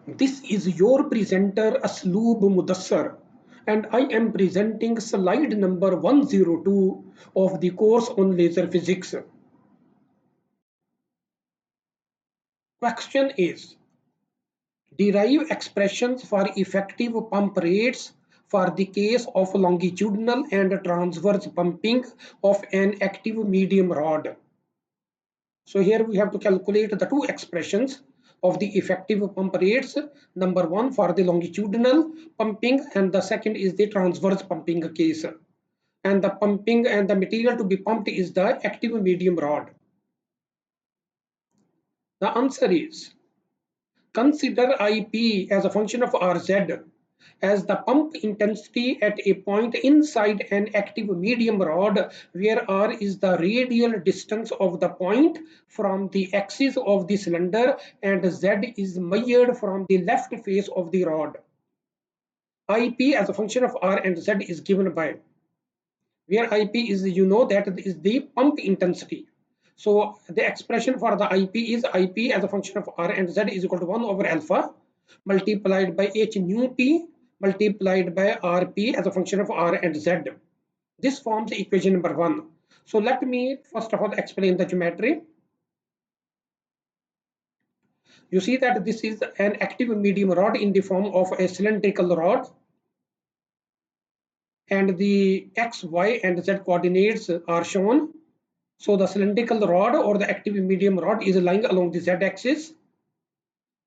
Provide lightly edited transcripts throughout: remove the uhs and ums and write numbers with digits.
This is your presenter Asloob Mudassar, and I am presenting slide number 102 of the course on laser physics. Question is, derive expressions for effective pump rates for the case of longitudinal and transverse pumping of an active medium rod. So here we have to calculate the two expressions of the effective pump rates. Number one for the longitudinal pumping and the second is the transverse pumping case. And the pumping and the material to be pumped is the active medium rod. The answer is, consider IP as a function of Rz as the pump intensity at a point inside an active medium rod where R is the radial distance of the point from the axis of the cylinder and Z is measured from the left face of the rod. IP as a function of R and Z is given by, where IP is, that is the pump intensity. So the expression for the IP is IP as a function of R and Z is equal to 1 over alpha multiplied by H nu P multiplied by Rp as a function of R and Z. This forms equation number 1. So let me first of all explain the geometry. You see that this is an active medium rod in the form of a cylindrical rod, and the X, Y and Z coordinates are shown. So the cylindrical rod or the active medium rod is lying along the Z axis.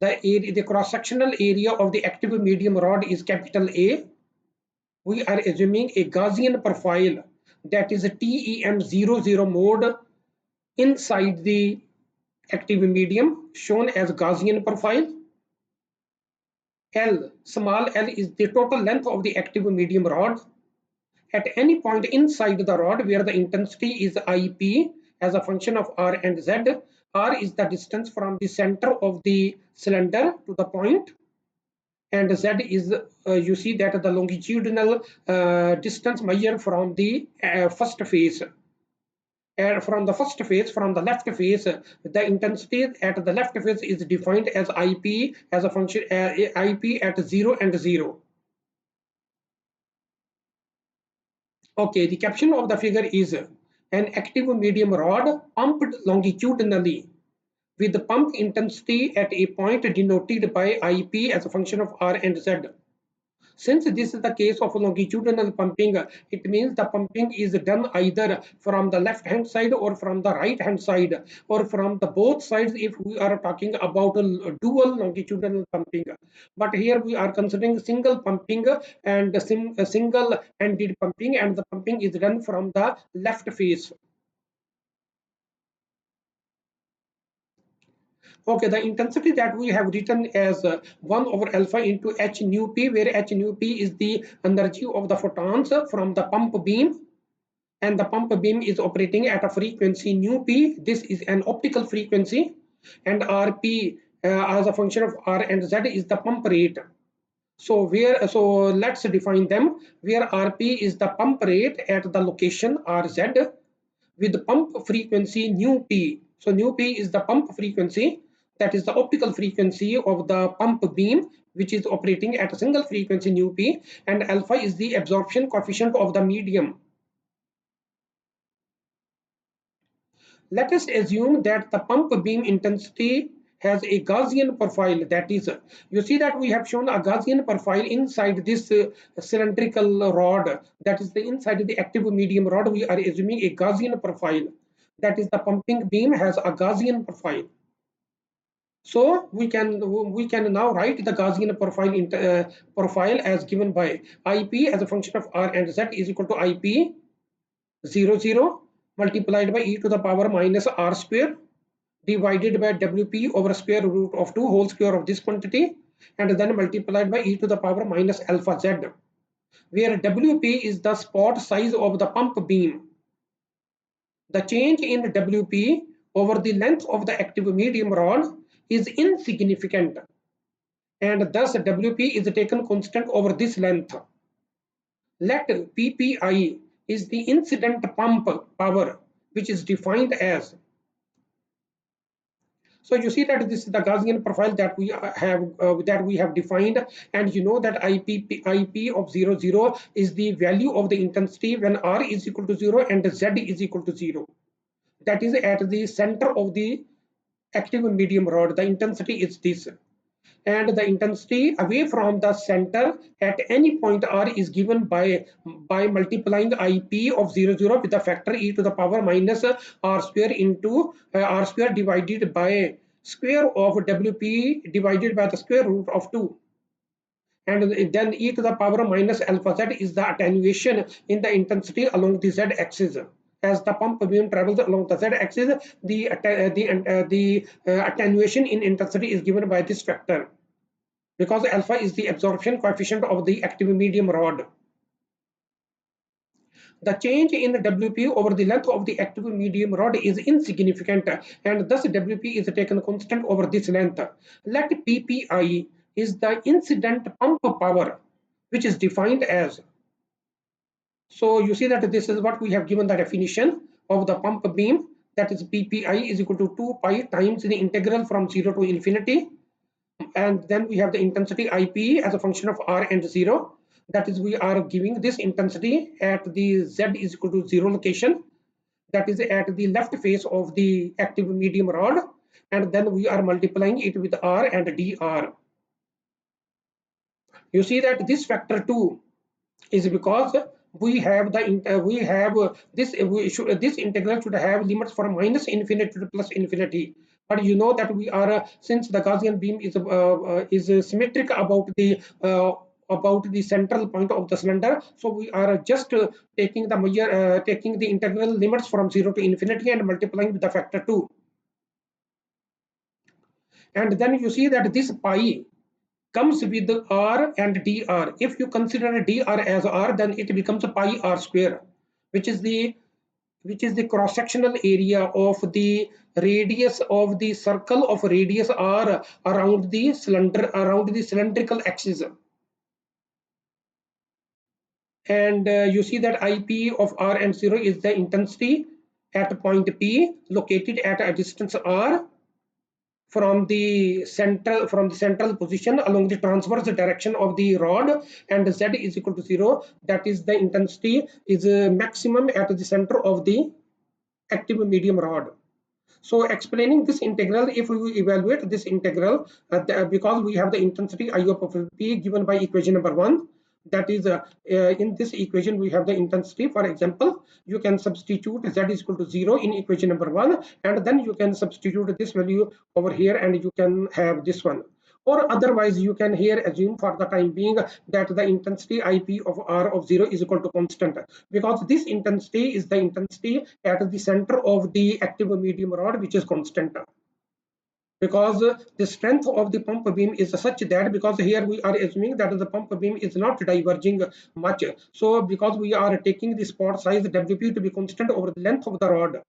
The cross-sectional area of the active medium rod is capital A. We are assuming a Gaussian profile, that is a TEM00 mode inside the active medium, shown as Gaussian profile. L, small l, is the total length of the active medium rod. At any point inside the rod where the intensity is IP as a function of R and Z, R is the distance from the center of the cylinder to the point, and Z is, you see that the longitudinal distance measured from the first face. From the first face, from the left face, the intensity at the left face is defined as IP as a function IP at 0 and 0. Okay, the caption of the figure is an active medium rod pumped longitudinally with the pump intensity at a point denoted by IP as a function of R and Z. Since this is the case of longitudinal pumping, it means the pumping is done either from the left hand side or from the right hand side or from the both sides if we are talking about a dual longitudinal pumping. But here we are considering single pumping and single ended pumping, and the pumping is done from the left face. Okay, the intensity that we have written as 1 over alpha into h nu p, where h nu p is the energy of the photons from the pump beam, and the pump beam is operating at a frequency nu p. This is an optical frequency, and Rp as a function of R and Z is the pump rate. So let's define them, where Rp is the pump rate at the location Rz with pump frequency nu p. So nu p is the pump frequency, that is the optical frequency of the pump beam, which is operating at a single frequency nu p, and alpha is the absorption coefficient of the medium. Let us assume that the pump beam intensity has a Gaussian profile, that is, you see that we have shown a Gaussian profile inside this cylindrical rod, that is the inside the active medium rod. We are assuming a Gaussian profile, that is the pumping beam has a Gaussian profile. So we can now write the Gaussian profile as given by IP as a function of R and Z is equal to IP 0 multiplied by e to the power minus R square divided by WP over square root of 2 whole square of this quantity, and then multiplied by e to the power minus alpha Z, where WP is the spot size of the pump beam. The change in WP over the length of the active medium rod is insignificant, and thus WP is taken constant over this length. Let PPI is the incident pump power, which is defined as, So you see that this is the Gaussian profile that we have defined, and you know that IP of 0, 0 is the value of the intensity when R is equal to 0 and Z is equal to 0. That is at the center of the active medium rod. The intensity is this, and the intensity away from the center at any point R is given by multiplying IP of 0, 0 with the factor e to the power minus R square into R square divided by square of WP divided by the square root of 2. And then e to the power minus alpha z is the attenuation in the intensity along the z axis. As the pump beam travels along the z axis, the attenuation in intensity is given by this factor, because alpha is the absorption coefficient of the active medium rod. The change in WP over the length of the active medium rod is insignificant, and thus WP is taken constant over this length. Let PPI is the incident pump power, which is defined as. So you see that this is what we have given the definition of the pump beam, that is PPI is equal to 2 pi times the integral from 0 to infinity, and then we have the intensity IP as a function of R and 0. That is, we are giving this intensity at the Z is equal to 0 location, that is at the left face of the active medium rod, and then we are multiplying it with R and dr. You see that this factor 2 is because we have this integral should have limits from minus infinity to plus infinity, but you know that we are since the Gaussian beam is symmetric about the central point of the cylinder, so we are just taking the integral limits from 0 to infinity and multiplying with the factor 2. And then you see that this pi comes with R and dr. If you consider dr as R, then it becomes a pi R square, which is the cross-sectional area of the radius of the circle of radius R around the cylindrical axis. And you see that IP of R and 0 is the intensity at point P located at a distance R from the central position along the transverse direction of the rod, and Z is equal to 0. That is, the intensity is maximum at the center of the active medium rod. So explaining this integral, if we evaluate this integral, because we have the intensity I of P given by equation number 1, that is in this equation we have the intensity. For example, you can substitute Z is equal to 0 in equation number 1, and then you can substitute this value over here and you can have this one. Or otherwise you can here assume for the time being that the intensity IP of R of 0 is equal to constant, because this intensity is the intensity at the center of the active medium rod, which is constant. Because the strength of the pump beam is such that, because here we are assuming that the pump beam is not diverging much, so because we are taking the spot size WP to be constant over the length of the rod,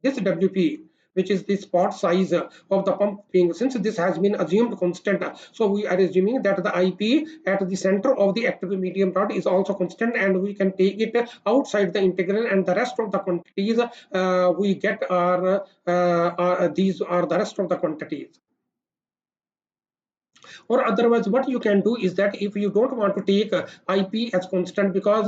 this WP, which is the spot size of the pump beam, since this has been assumed constant, so we are assuming that the IP at the center of the active medium rod is also constant, and we can take it outside the integral, and the rest of the quantities we get these are the rest of the quantities. Or otherwise what you can do is that if you don't want to take IP as constant, because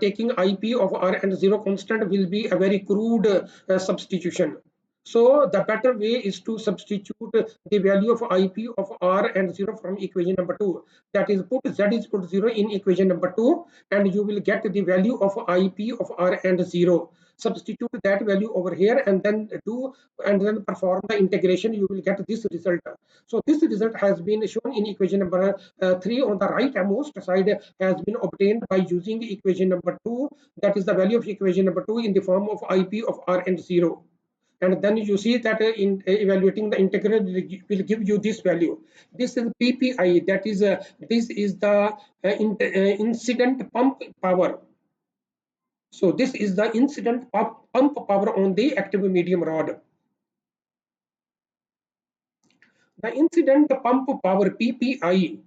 taking IP of R and 0 constant will be a very crude substitution. So the better way is to substitute the value of IP of R and 0 from equation number 2. That is, put Z is equal to 0 in equation number 2, and you will get the value of IP of R and 0. Substitute that value over here and then perform the integration. You will get this result. So this result has been shown in equation number 3 on the rightmost side, has been obtained by using equation number 2. That is the value of equation number 2 in the form of IP of R and 0. And then you see that in evaluating the integral will give you this value. This is PPI, that is this is the incident pump power. So this is the incident pump power on the active medium rod. The incident pump power PPI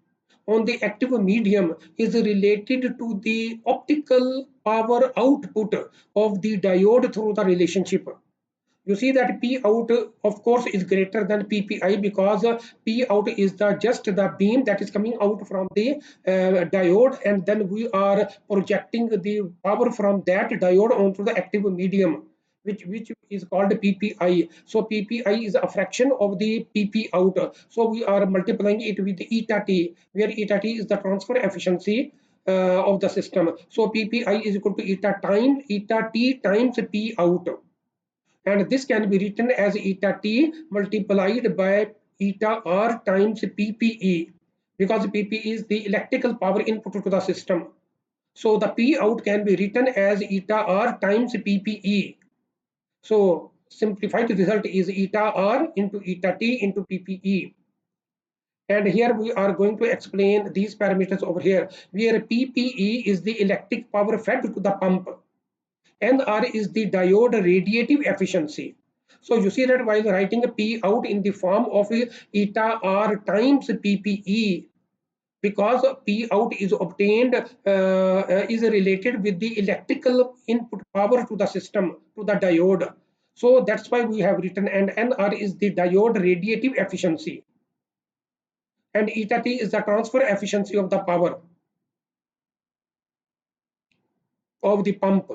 on the active medium is related to the optical power output of the diode through the relationship. You see that P out of course is greater than PPI, because P out is the just the beam that is coming out from the diode, and then we are projecting the power from that diode onto the active medium, which is called PPI. So PPI is a fraction of the PP out. So we are multiplying it with eta t, where eta t is the transfer efficiency of the system. So PPI is equal to eta t times P out, and this can be written as eta t multiplied by eta r times PPE, because PP is the electrical power input to the system. So the P out can be written as eta r times PPE. So simplified result is eta r into eta t into PPE. And here we are going to explain these parameters over here, where PPE is the electric power fed to the pump. NR is the diode radiative efficiency. So you see that while writing a P out in the form of eta R times PPE, because P out is obtained is related with the electrical input power to the system, to the diode. So that's why we have written, and NR is the diode radiative efficiency, and eta T is the transfer efficiency of the power of the pump.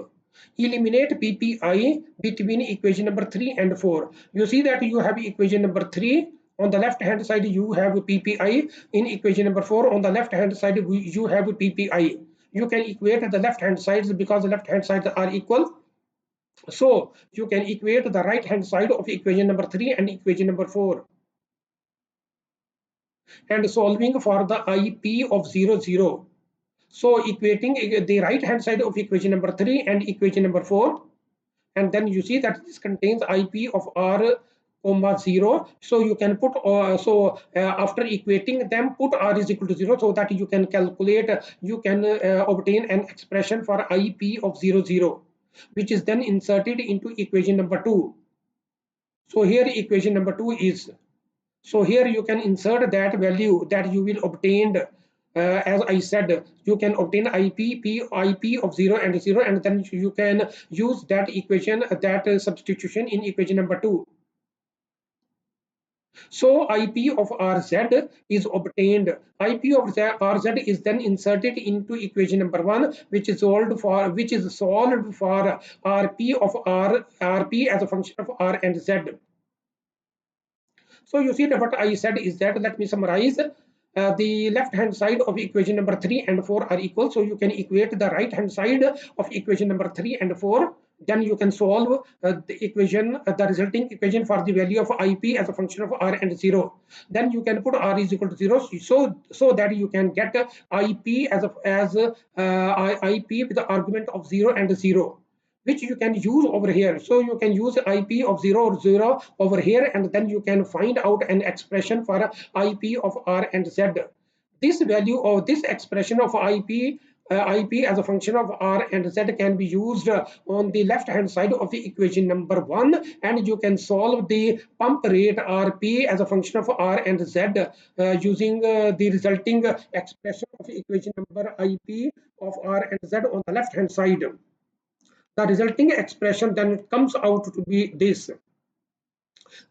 Eliminate PPI between equation number 3 and 4. You see that you have equation number 3. On the left hand side, you have PPI. In equation number 4, on the left hand side, you have PPI. You can equate the left hand sides because the left hand sides are equal. So you can equate the right hand side of equation number 3 and equation number 4. And solving for the IP of 0, 0. So equating the right hand side of equation number 3 and equation number 4, and then you see that this contains IP of r comma 0. So you can put after equating them, put r is equal to 0, so that you can calculate, you can obtain an expression for IP of 0, 0, which is then inserted into equation number 2. So here equation number 2 is, so here you can insert that value that you will obtain. As I said, you can obtain IP of 0 and 0, and then you can use that equation, that substitution in equation number 2. So IP of RZ is obtained. IP of RZ is then inserted into equation number 1, which is solved for RP of RP as a function of R and Z. So you see that what I said is that, let me summarize. The left hand side of equation number 3 and 4 are equal, so you can equate the right hand side of equation number 3 and 4. Then you can solve the equation, the resulting equation for the value of IP as a function of R and 0. Then you can put R is equal to 0, so that you can get IP as IP with the argument of 0 and 0, which you can use over here. So you can use IP of 0 or 0 over here, and then you can find out an expression for IP of R and Z. This value or this expression of IP as a function of R and Z can be used on the left hand side of the equation number 1, and you can solve the pump rate RP as a function of R and Z using the resulting expression of equation number IP of R and Z on the left hand side. The resulting expression then comes out to be this,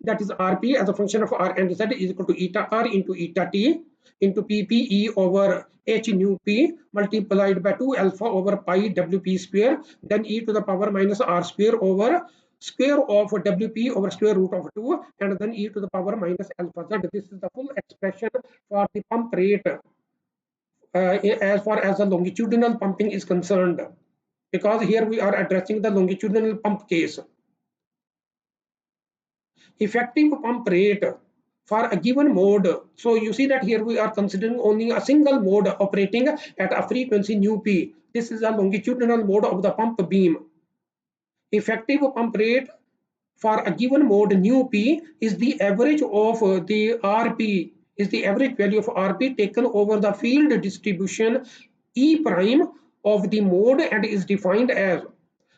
that is RP as a function of R and Z is equal to eta R into eta T into PPE over H nu P multiplied by 2 alpha over pi WP square, then e to the power minus R square over square of WP over square root of 2, and then e to the power minus alpha Z. This is the full expression for the pump rate as far as the longitudinal pumping is concerned, because here we are addressing the longitudinal pump case. Effective pump rate for a given mode. So you see that here we are considering only a single mode operating at a frequency nu p. This is a longitudinal mode of the pump beam. Effective pump rate for a given mode nu p is the average of the rp, is the average value of rp taken over the field distribution E prime of the mode, and is defined as.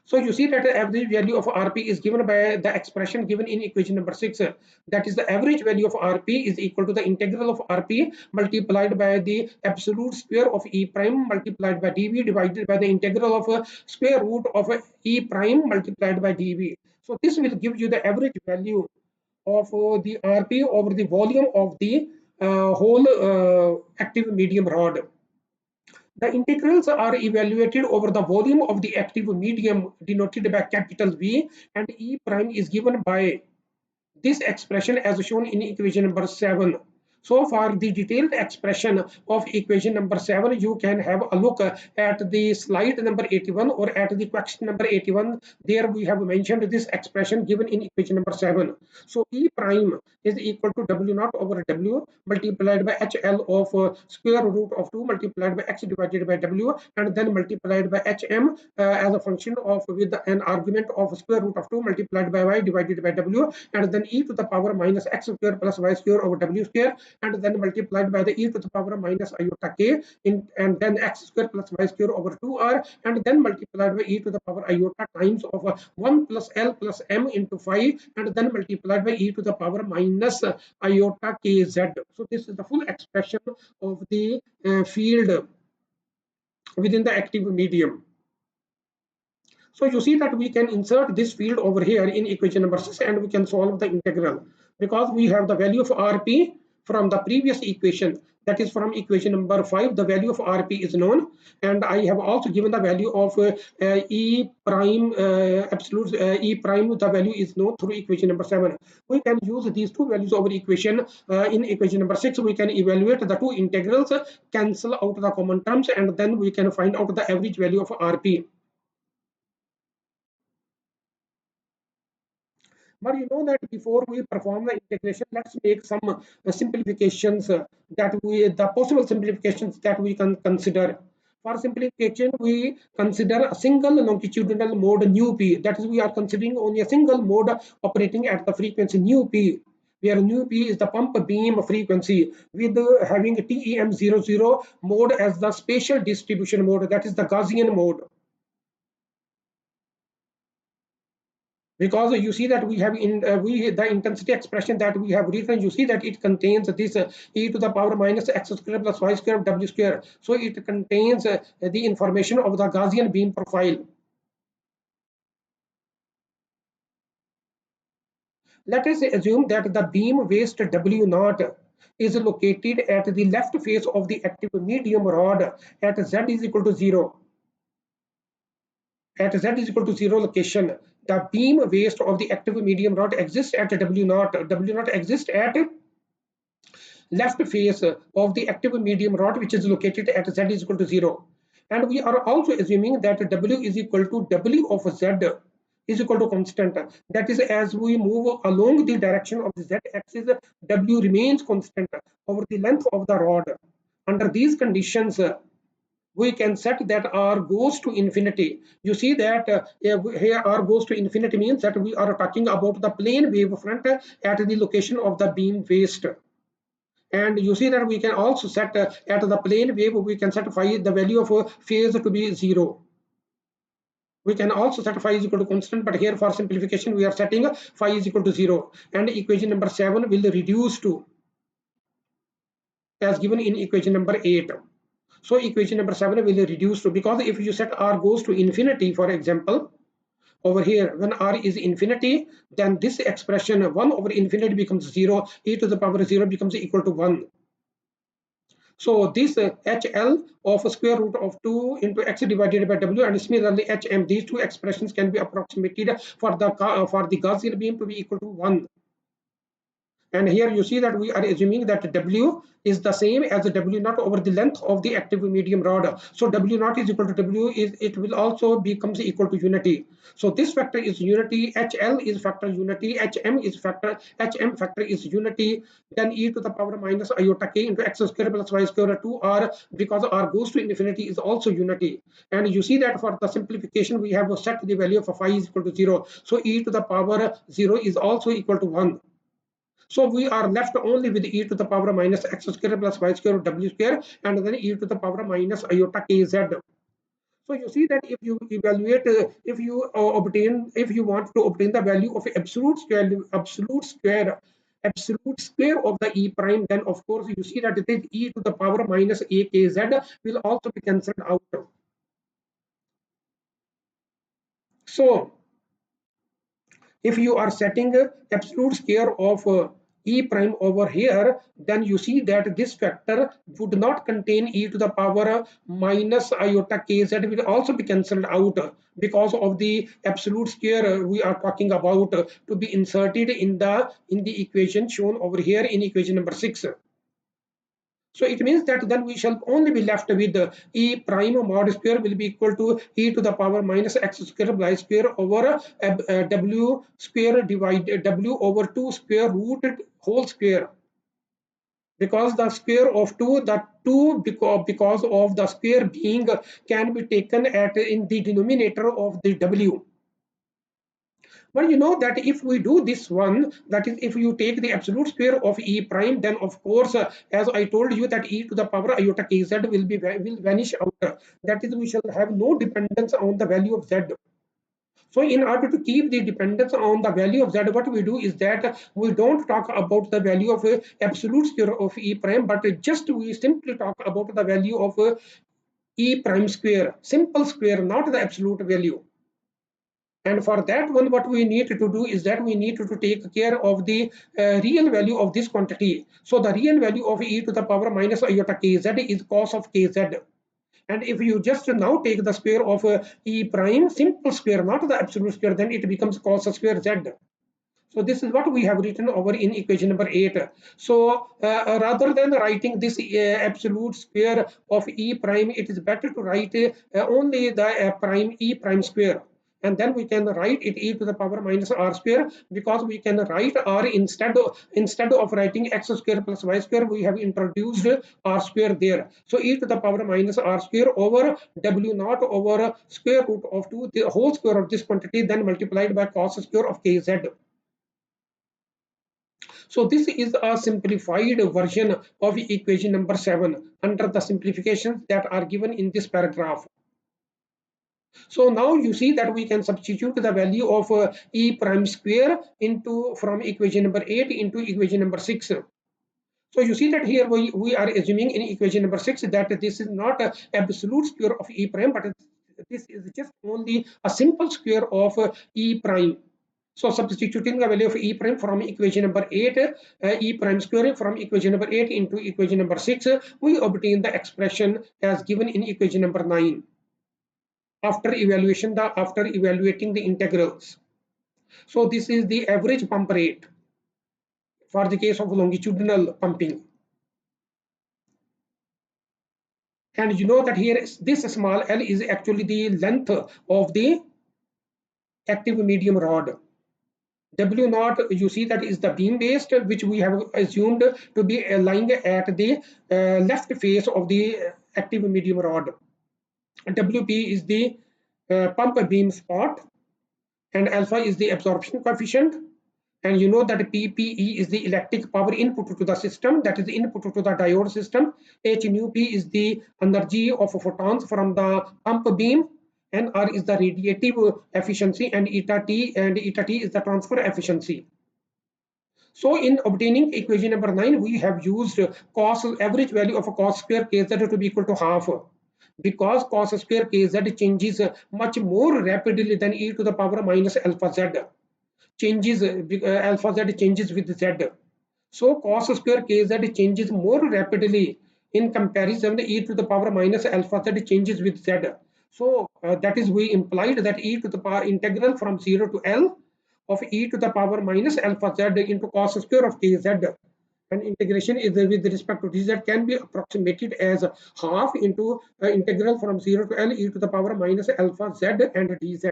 So you see that the average value of RP is given by the expression given in equation number 6. That is, the average value of RP is equal to the integral of RP multiplied by the absolute square of E prime multiplied by dV divided by the integral of square root of E prime multiplied by dV. So this will give you the average value of the RP over the volume of the whole active medium rod. The integrals are evaluated over the volume of the active medium denoted by capital V, and E prime is given by this expression as shown in equation number 7. So for the detailed expression of equation number 7, you can have a look at the slide number 81 or at the question number 81. There we have mentioned this expression given in equation number 7. So E prime is equal to W naught over W multiplied by HL of square root of 2 multiplied by X divided by W, and then multiplied by HM as a function of with an argument of square root of 2 multiplied by Y divided by W, and then e to the power minus x square plus y square over w square, and then multiplied by the e to the power minus iota k and then x square plus y square over 2r, and then multiplied by e to the power iota times of 1 plus l plus m into phi, and then multiplied by e to the power minus iota kz. So this is the full expression of the field within the active medium. So you see that we can insert this field over here in equation number 6, and we can solve the integral because we have the value of Rp from the previous equation, that is from equation number 5. The value of Rp is known, and I have also given the value of E prime absolute E prime, the value is known through equation number 7. We can use these two values over equation in equation number 6. We can evaluate the two integrals, cancel out the common terms, and then we can find out the average value of Rp. But you know that before we perform the integration, let's make some simplifications the possible simplifications that we can consider. For simplification, we consider a single longitudinal mode nu p. That is, we are considering only a single mode operating at the frequency nu p, where nu p is the pump beam frequency, with having TEM00 mode as the spatial distribution mode, that is the Gaussian mode. Because you see that we have the intensity expression that we have written, you see that it contains this e to the power minus x square plus y square w square. So it contains the information of the Gaussian beam profile. Let us assume that the beam waist W naught is located at the left face of the active medium rod at z is equal to 0. At z is equal to 0 location, the beam waist of the active medium rod exists at W naught. W naught exists at left face of the active medium rod, which is located at z is equal to 0. And we are also assuming that W is equal to W of z is equal to constant. That is, as we move along the direction of the z axis, W remains constant over the length of the rod. Under these conditions, we can set that R goes to infinity. You see that here R goes to infinity means that we are talking about the plane wavefront at the location of the beam waist. And you see that we can also set at the plane wave, we can set phi, the value of phase to be 0. We can also set phi is equal to constant, but here for simplification we are setting phi is equal to 0, and equation number 7 will reduce to as given in equation number 8. So equation number 7 will reduce to, because if you set R goes to infinity, for example, over here, when R is infinity, then this expression 1 over infinity becomes 0, e to the power 0 becomes equal to 1. So this HL of square root of 2 into x divided by W, and similarly HM, these two expressions can be approximated for the Gaussian beam to be equal to 1. And here you see that we are assuming that W is the same as the W naught over the length of the active medium rod. So W naught is equal to W, it will also becomes equal to unity. So this factor is unity, HL is factor unity, HM factor is unity, then e to the power minus iota k into x square plus y square 2r, because R goes to infinity, is also unity. And you see that for the simplification we have set the value of phi is equal to 0. So e to the power 0 is also equal to 1. So we are left only with e to the power minus x square plus y square w square, and then e to the power minus iota kz. So you see that if you evaluate, if you want to obtain the value of absolute square of the e prime, then of course you see that it is e to the power minus a kz will also be cancelled out. So If you are setting absolute square of e prime over here, then you see that this factor would not contain e to the power minus iota kz, will also be cancelled out because of the absolute square we are talking about to be inserted in the equation shown over here in equation number 6. So it means that then we shall only be left with e prime mod square will be equal to e to the power minus x square y square over w square divided w over 2 square rooted whole square, because the square of 2, the 2 because of the square being can be taken at in the denominator of the w. But you know that if we do this one, that is, if you take the absolute square of e prime, then of course, as I told you, that e to the power iota kz will vanish out. That is, we shall have no dependence on the value of z. So in order to keep the dependence on the value of z, what we do is that we don't talk about the value of absolute square of e prime, but just we simply talk about the value of e prime square, simple square, not the absolute value. And for that one, what we need to do is that we need to take care of the real value of this quantity. So the real value of e to the power minus iota kz is cos of kz. And if you just now take the square of e prime, simple square, not the absolute square, then it becomes cos square z. So this is what we have written over in equation number 8. So rather than writing this absolute square of e prime, it is better to write only the prime e prime square. And then we can write it e to the power minus r square, because we can write r instead of writing x square plus y square, we have introduced r square there. So e to the power minus r square over w naught over square root of 2, the whole square of this quantity, then multiplied by cos square of kz. So this is a simplified version of equation number 7 under the simplifications that are given in this paragraph. So now you see that we can substitute the value of e prime square into from equation number 8 into equation number 6. So you see that here we are assuming in equation number 6 that this is not an absolute square of e prime, but this is just only a simple square of e prime. So substituting the value of e prime from equation number 8, e prime square from equation number 8 into equation number 6, we obtain the expression as given in equation number 9. After evaluating the integrals. So this is the average pump rate for the case of longitudinal pumping. And you know that here this small l is actually the length of the active medium rod. W naught, you see that is the beam based, which we have assumed to be lying at the left face of the active medium rod. WP is the pump beam spot, and alpha is the absorption coefficient. And you know that PPE is the electric power input to the system, that is the input to the diode system. H nu P is the energy of photons from the pump beam, and R is the radiative efficiency, and eta T is the transfer efficiency. So in obtaining equation number 9, we have used cos average value of cos square kz to be equal to half, because cos square kz changes much more rapidly than e to the power minus alpha z changes. Alpha z changes with z. So cos square kz changes more rapidly in comparison e to the power minus alpha z changes with z. So that is, we implied that e to the power integral from 0 to L of e to the power minus alpha z into cos square of kz, and integration is with respect to dz can be approximated as half into integral from 0 to L e to the power minus alpha z and dz.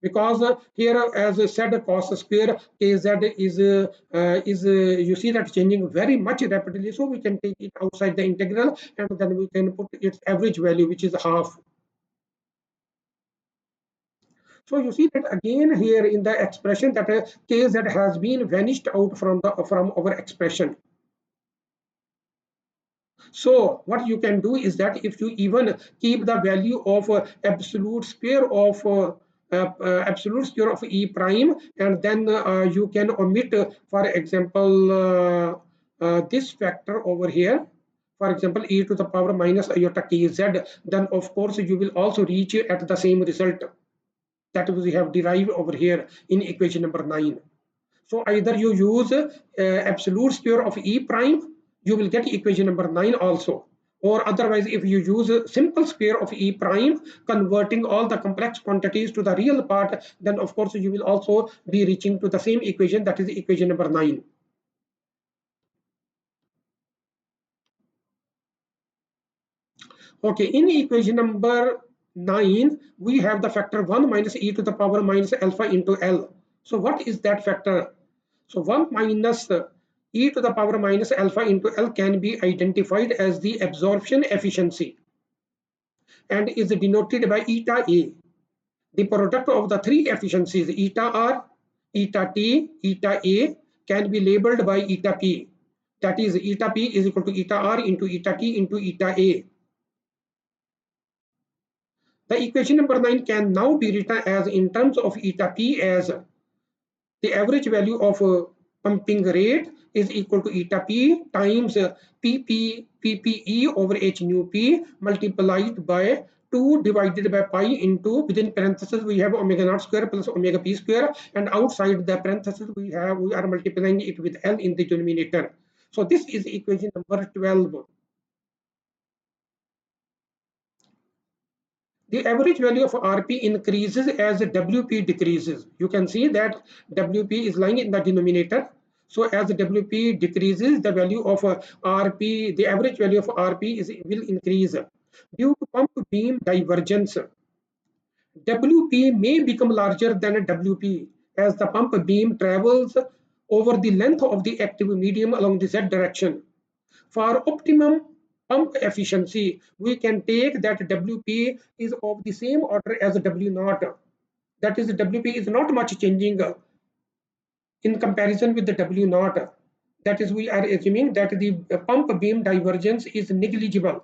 Because here, as I said, cos square kz is you see that changing very much rapidly, so we can take it outside the integral, and then we can put its average value, which is half. So you see that again here in the expression that kz has been vanished out from our expression. So what you can do is that if you even keep the value of absolute square of absolute square of e prime, and then you can omit, for example, this factor over here, for example, e to the power minus iota kz, then of course you will also reach at the same result. that we have derived over here in equation number 9. So either you use absolute square of E prime, you will get equation number 9 also. Or otherwise, if you use a simple square of E prime, converting all the complex quantities to the real part, then of course you will also be reaching to the same equation, that is equation number 9. Okay, in equation number 9, we have the factor 1 minus e to the power minus alpha into L. So what is that factor? So 1 minus e to the power minus alpha into L can be identified as the absorption efficiency and is denoted by eta A. The product of the three efficiencies, eta R, eta T, eta A, can be labeled by eta P. That is, eta P is equal to eta R into eta T into eta A. The equation number 9 can now be written as in terms of eta P as the average value of pumping rate is equal to eta P times PPE over H nu P multiplied by 2 divided by pi into, within parentheses we have omega naught square plus omega P square, and outside the parentheses we are multiplying it with L in the denominator. So this is equation number 12. The average value of RP increases as WP decreases. You can see that WP is lying in the denominator. So as WP decreases, the value of RP, the average value of RP will increase. Due to pump beam divergence, WP may become larger than WP as the pump beam travels over the length of the active medium along the Z direction. For optimum pump efficiency, we can take that WP is of the same order as W naught. That is, WP is not much changing in comparison with the W naught. That is, we are assuming that the pump beam divergence is negligible.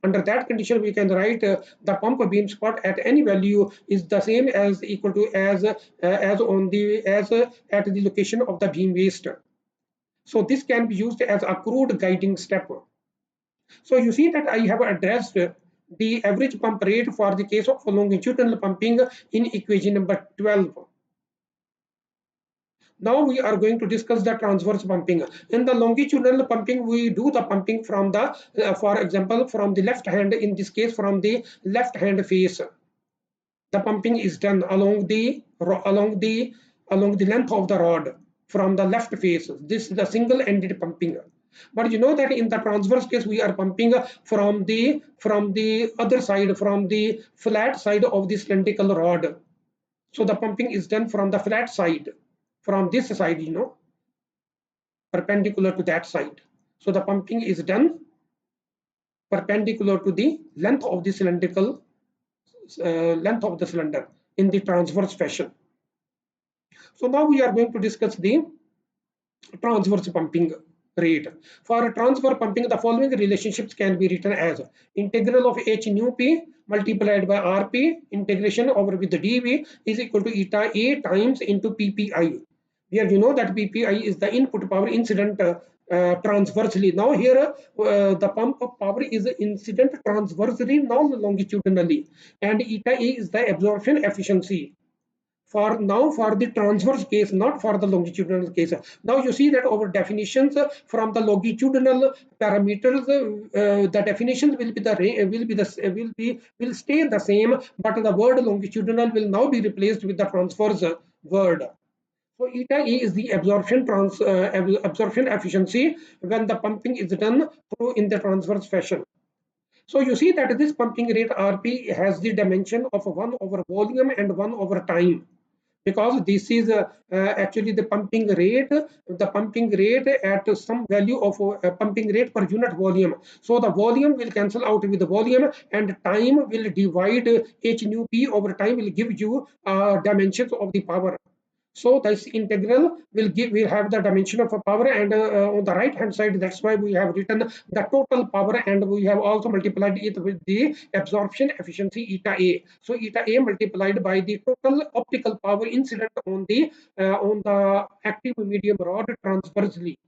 Under that condition, we can write the pump beam spot at any value is the same as equal to as at the location of the beam waist. So this can be used as a crude guiding step. So you see that I have addressed the average pump rate for the case of longitudinal pumping in equation number 12. Now we are going to discuss the transverse pumping. In the longitudinal pumping, we do the pumping from the, for example, from the left hand, in this case from the left hand face. The pumping is done along the length of the rod from the left face. This is the single-ended pumping. But you know that in the transverse case, we are pumping from the other side, from the flat side of the cylindrical rod. So the pumping is done from the flat side, from this side, perpendicular to that side. So the pumping is done perpendicular to the length of the cylindrical length of the cylinder in the transverse fashion. So now we are going to discuss the transverse pumping rate. For transverse pumping, the following relationships can be written as integral of H nu P multiplied by RP integration over with the dV is equal to eta A times into PPI. Here you know that PPI is the input power incident transversely. Now here the pump power is incident transversely, not longitudinally, and eta A is the absorption efficiency. For the transverse case, not for the longitudinal case. Now you see that our definitions from the longitudinal parameters, the definitions will stay the same, but the word longitudinal will now be replaced with the transverse word. So eta E is the absorption efficiency when the pumping is done through in the transverse fashion. So you see that this pumping rate RP has the dimension of 1 over volume and 1 over time, because this is actually the pumping rate at some value of pumping rate per unit volume. So the volume will cancel out with the volume, and time will divide H nu P over time will give you dimensions of the power. So this integral will have the dimension of a power, and on the right hand side, that's why we have written the total power, and we have also multiplied it with the absorption efficiency eta A. So eta A multiplied by the total optical power incident on the active medium rod transversely.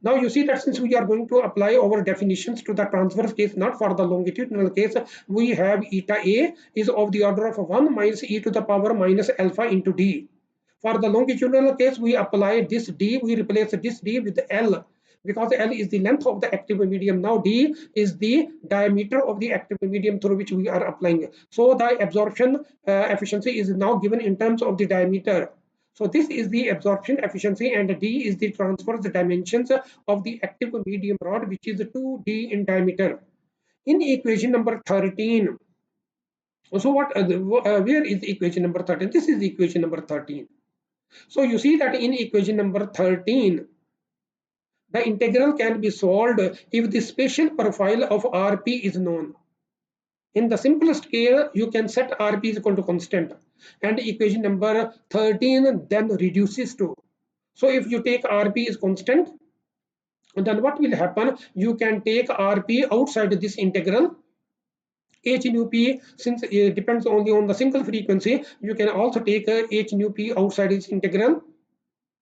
Now you see that since we are going to apply our definitions to the transverse case, not for the longitudinal case, we have eta A is of the order of 1 minus e to the power minus alpha into d. For the longitudinal case, we apply this d, we replace this d with L, because L is the length of the active medium. Now D is the diameter of the active medium through which we are applying. So the absorption efficiency is now given in terms of the diameter. So this is the absorption efficiency, and D is the transverse dimensions of the active medium rod, which is 2D in diameter. In equation number 13, so where is equation number 13? This is equation number 13. So you see that in equation number 13, the integral can be solved if the spatial profile of Rp is known. In the simplest case, you can set Rp is equal to constant, and equation number 13 then reduces to. So if you take Rp is constant, then what will happen? You can take Rp outside this integral. H nu P, since it depends only on the single frequency, you can also take H nu P outside this integral.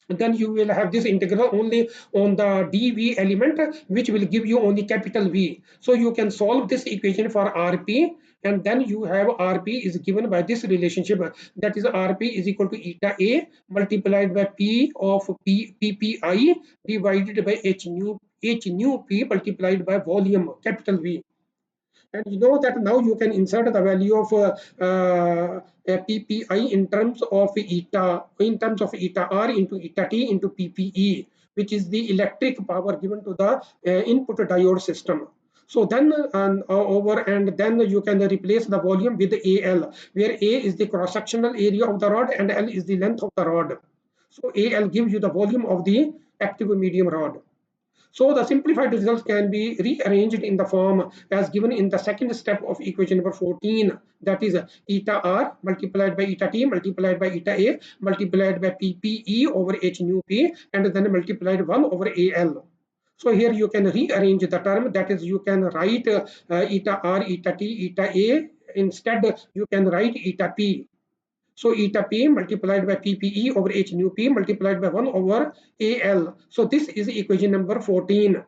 Then you will have this integral only on the dv element, which will give you only capital V. So you can solve this equation for Rp, and then you have Rp is given by this relationship, that is Rp is equal to eta A multiplied by P of Ppi divided by H nu P multiplied by volume capital V. And you know that now you can insert the value of PPI in terms of eta R into eta T into PPE, which is the electric power given to the input diode system. So then and then you can replace the volume with AL, where A is the cross-sectional area of the rod and L is the length of the rod. So AL gives you the volume of the active medium rod. So the simplified results can be rearranged in the form as given in the second step of equation number 14, that is eta R multiplied by eta T multiplied by eta A multiplied by PPE over H nu P and then multiplied 1 over AL. So here you can rearrange the term, that is you can write eta R, eta T, eta A. Instead you can write eta P. So eta P multiplied by PPE over H nu P multiplied by 1 over AL. So this is equation number 14.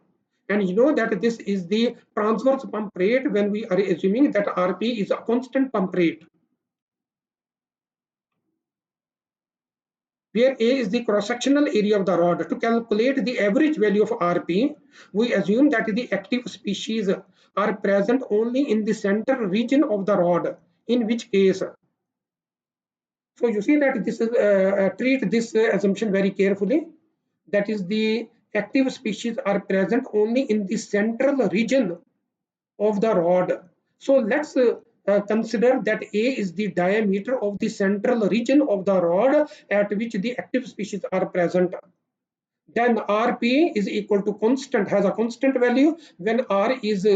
And you know that this is the transverse pump rate when we are assuming that Rp is a constant pump rate, where A is the cross-sectional area of the rod. To calculate the average value of Rp, we assume that the active species are present only in the center region of the rod, in which case. So you see that this is treat this assumption very carefully. That is, the active species are present only in the central region of the rod. So let's consider that A is the diameter of the central region of the rod at which the active species are present. Then Rp is equal to constant, has a constant value when R is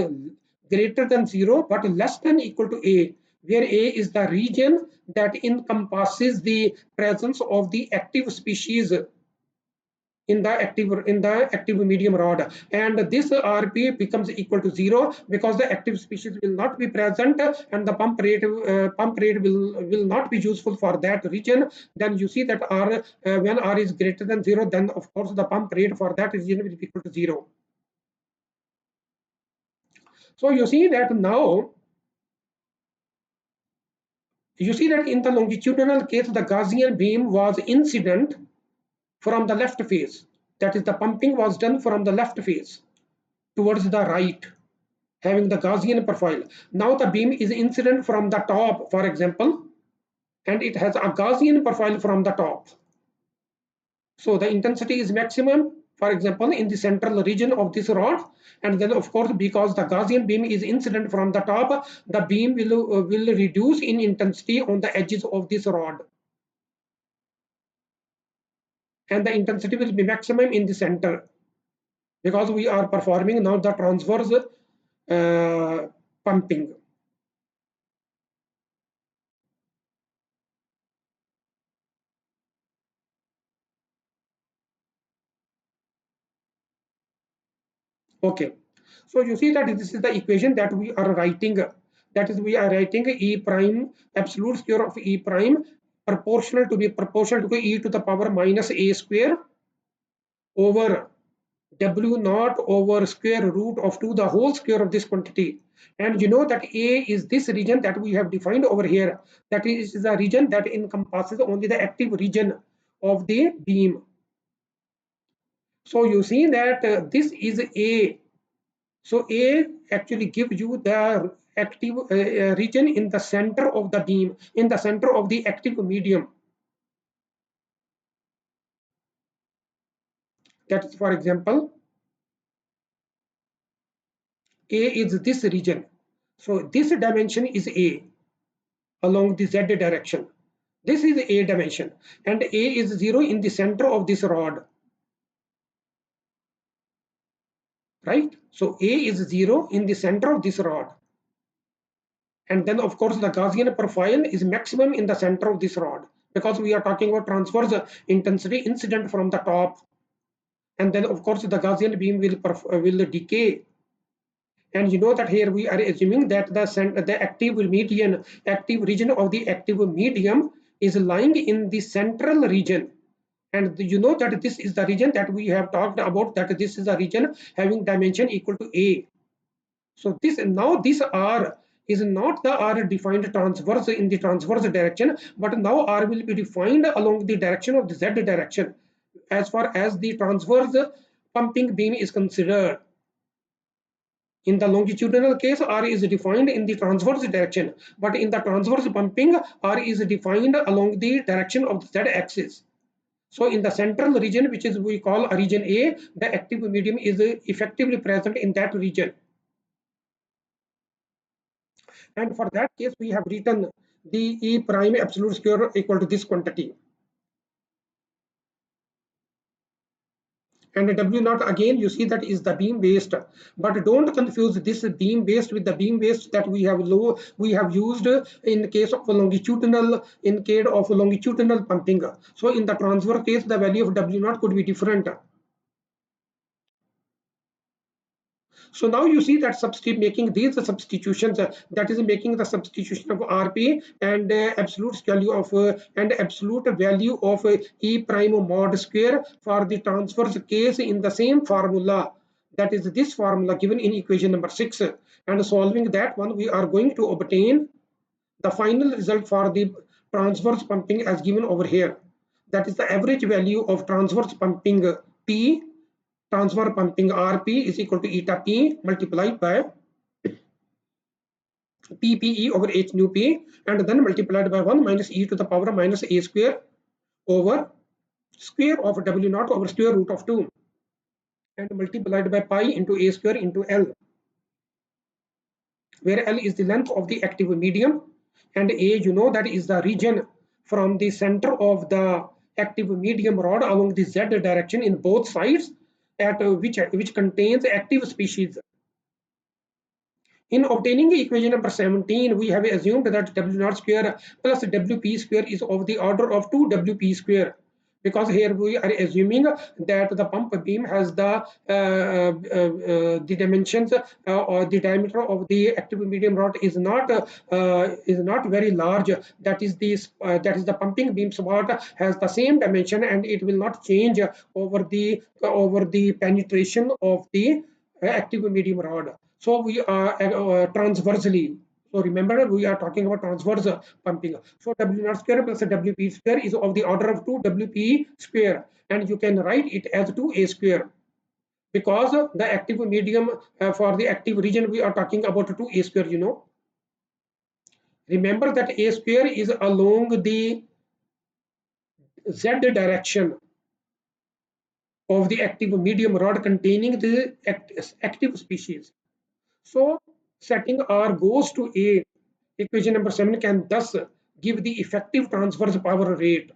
greater than 0 but less than equal to A, where A is the region that encompasses the presence of the active species in the active medium rod, and this Rp becomes equal to 0 because the active species will not be present and the pump rate will not be useful for that region. Then you see that R when R is greater than 0, then of course the pump rate for that region will be equal to 0. So you see that now in the longitudinal case the Gaussian beam was incident from the left face. That is, the pumping was done from the left face towards the right, having the Gaussian profile. Now the beam is incident from the top, for example, and it has a Gaussian profile from the top. So the intensity is maximum, for example, in the central region of this rod, and then of course because the Gaussian beam is incident from the top, the beam will reduce in intensity on the edges of this rod, and the intensity will be maximum in the center, because we are performing now the transverse pumping. Okay, so you see that this is the equation that we are writing. That is, we are writing E prime absolute square of E prime proportional to e to the power minus a square over W naught over square root of 2 the whole square of this quantity. And you know that A is this region that we have defined over here. That is the region that encompasses only the active region of the beam. So you see that this is A. So A actually gives you the active region in the center of the beam, in the center of the active medium. That is, for example, A is this region. So this dimension is A along the Z direction. This is A dimension, and A is 0 in the center of this rod. Right? So A is 0 in the center of this rod. And then, of course, the Gaussian profile is maximum in the center of this rod, because we are talking about transverse intensity incident from the top. And then, of course, the Gaussian beam will decay. And you know that here we are assuming that the active region of the active medium is lying in the central region. And you know that this is the region that we have talked about, that this is a region having dimension equal to A. So this R is not the R defined transverse in the transverse direction, but now R will be defined along the direction of the Z direction as far as the transverse pumping beam is considered. In the longitudinal case, R is defined in the transverse direction, but in the transverse pumping, R is defined along the direction of the Z axis. So in the central region, which is we call a region A, the active medium is effectively present in that region. And for that case, we have written the E prime absolute square equal to this quantity. And W naught, again, you see that is the beam waste, but don't confuse this beam waste with the beam waste that we have used in case of longitudinal, pumping. So in the transverse case, the value of W naught could be different. So now you see that making these substitutions, that is making the substitution of Rp and absolute value of E prime mod square for the transverse case in the same formula. That is this formula given in equation number 6. And solving that one, we are going to obtain the final result for the transverse pumping as given over here. That is the average value of transverse pumping P. Transverse pumping Rp is equal to eta P multiplied by PPE over H nu P, and then multiplied by 1 minus e to the power minus a square over square of W naught over square root of 2, and multiplied by pi into a square into L, where L is the length of the active medium, and A, you know, that is the region from the center of the active medium rod along the Z direction in both sides, at which contains active species. In obtaining equation number 17, we have assumed that W naught square plus WP square is of the order of 2WP square, because here we are assuming that the pump beam has the dimensions or the diameter of the active medium rod is not very large. That is the pumping beam support has the same dimension, and it will not change over the penetration of the active medium rod. So we are transversely. So remember, we are talking about transverse pumping. So W naught square plus WP square is of the order of 2WP square, and you can write it as 2A square, because the active medium for the active region we are talking about 2A square. You know, remember that A square is along the Z direction of the active medium rod containing the active species. So setting R goes to A, equation number 7 can thus give the effective transverse power rate.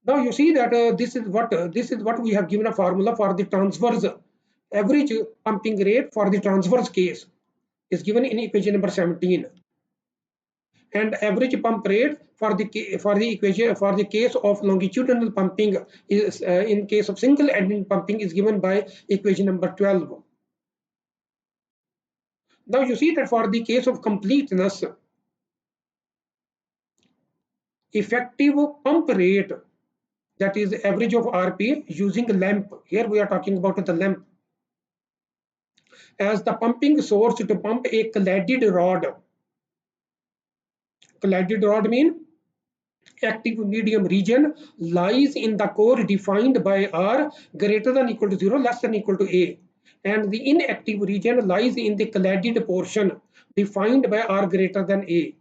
Now you see that this is what we have given a formula for the transverse average pumping rate for the transverse case is given in equation number 17, and average pump rate for the case of longitudinal pumping is in case of single ending pumping is given by equation number 12. Now you see that for the case of completeness, effective pump rate, that is average of RP using lamp. Here we are talking about the lamp as the pumping source to pump a cladded rod. Cladded rod mean active medium region lies in the core defined by R greater than equal to 0 less than equal to A, and the inactive region lies in the cladded portion defined by R greater than A.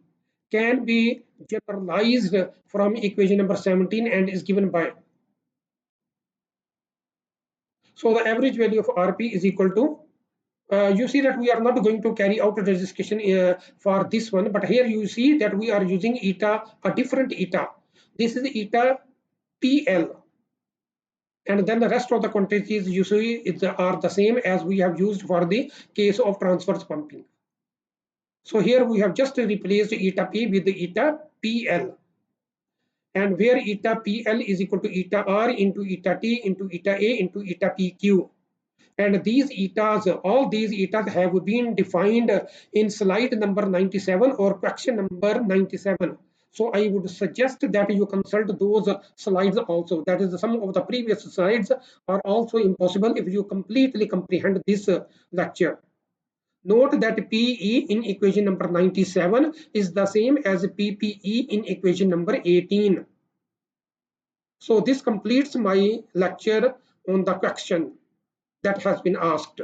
Can be generalized from equation number 17 and is given by. So the average value of RP is equal to, you see that we are not going to carry out a registration for this one, but here you see that we are using eta, a different eta. This is eta PL, and then the rest of the quantities you see are the same as we have used for the case of transverse pumping. So here we have just replaced eta P with the eta PL, and where eta PL is equal to eta R into eta T into eta A into eta PQ. And these etas, all these etas have been defined in slide number 97 or question number 97. So I would suggest that you consult those slides also. That is, some of the previous slides are also impossible if you completely comprehend this lecture. Note that PE in equation number 97 is the same as PPE in equation number 18. So this completes my lecture on the question that has been asked.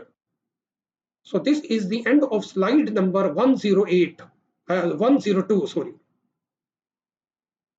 So this is the end of slide number 102, sorry.